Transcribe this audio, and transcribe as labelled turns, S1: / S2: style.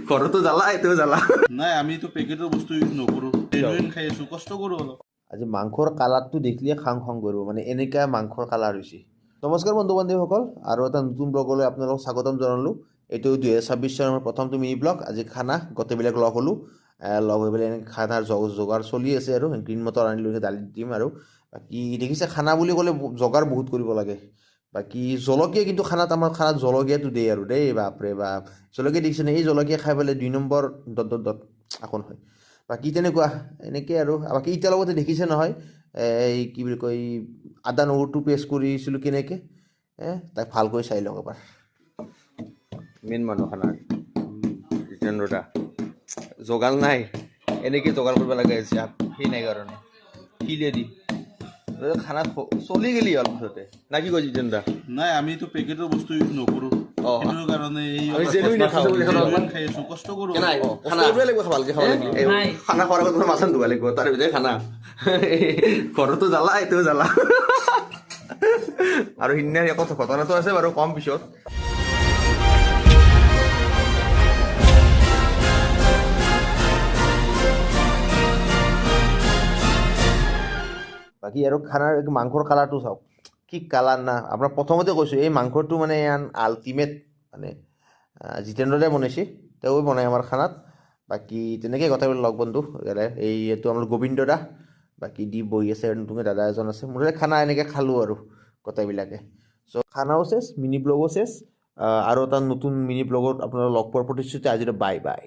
S1: ঘৰতো জ্বালা এইটোও জ্বালা।
S2: নাই আমিতো পেকেটৰ বস্তু ইউজ নকৰোঁ, জেনুইন খাই আছোঁ, কষ্ট কৰোঁ অলপ।
S1: আজি মাংসৰ কালাৰটো দেখিলে খাং খাং কৰিব, মানে এনেকুৱা মাংসৰ কালাৰ হৈছে। নমস্কাৰ বন্ধু বান্ধৱীসকল, আৰু এটা নতুন ব্লগলৈ আপোনালোকক স্বাগতম জনালোঁ। এইটো 2026 চনৰ প্ৰথমটো মিনি ব্লগ। আজি খানা গোটেইবিলাক লগ হ'লোঁ, লগ হৈ পেলাই এনেকৈ খানাৰ যোগাৰ চলি আছে আৰু গ্ৰীণ মটৰ আনিলোঁ, দালি দিম। আৰু বাকী দেখিছে খানা বুলি ক'লে যোগাৰ বহুত কৰিব লাগে। বাকী জলকীয়া কিন্তু আমাৰ খানাত জলকীয়াটো দিয়ে আৰু দেই, বাপৰে বাপ। জলকীয়া দেখিছেনে? এই জলকীয়া খাই পেলাই 2 নম্বৰ ... আকন হয়। বাকী তেনেকুৱা এনেকৈ আৰু বাকী এতিয়াৰ লগতে দেখিছে নহয়, এই কি বুলি কয়, আদা নহৰুটো পেষ্ট কৰিছিলোঁ কেনেকৈ, তাক ভালকৈ চাই লওক এবাৰ। মেইন মানুহ খানাৰ জিতেন্দ্ৰদা যোগাৰ নাই, এনেকৈ যোগাৰ কৰিব লাগে হৈছে সেই নাই কাৰণে শিলে দি খানা চলি গেলি হ'ল মুঠতে, না কি কয় জিতেন্দ্ৰদা?
S2: নাই আমিতো পেকেটৰ বস্তু ইউজ নকৰোঁ, সেইটো কাৰণে
S1: আমি genuine খাওঁ,
S2: জেনুইন খাই আছোঁ, কষ্ট কৰোঁ।
S1: খানা লাগিব, ভালকৈ খাব লাগিব। খানা খোৱাৰ আগত মানে মাছন ধুব লাগিব, তাৰ ভিতৰত খানা। ঘৰতো জ্বালা এইটোও জ্বালা। আৰু সিদিনা একো ঘটনাটো আছে বাৰু, কম পিছত। বাকী আৰু খানাৰ মাংসৰ কালাৰটো চাওক, কি কালাৰ না। আপোনাৰ প্ৰথমতে কৈছোঁ, এই মাংসটো মানে আল্টিমেট, মানে জিতেন্দ্ৰদাই বনাইছে, তেওঁ বনাই আমাৰ খানাত। বাকী তেনেকৈ গোটেইবিলাক লগ বন্ধু, এইটো আমাৰ গোবিন্দ দা, বাকী দি বহি আছে, নতুনকৈ দাদা এজন আছে। মুঠতে খানা এনেকৈ খালোঁ আৰু গোটেইবিলাকে। চ' খানাও চেছ, মিনি ব্লগো চেছ, আৰু এটা নতুন মিনি ব্লগত আপোনালোকক লগ পোৱাৰ প্ৰতিশ্ৰুতি। আজিলৈ বাই বাই।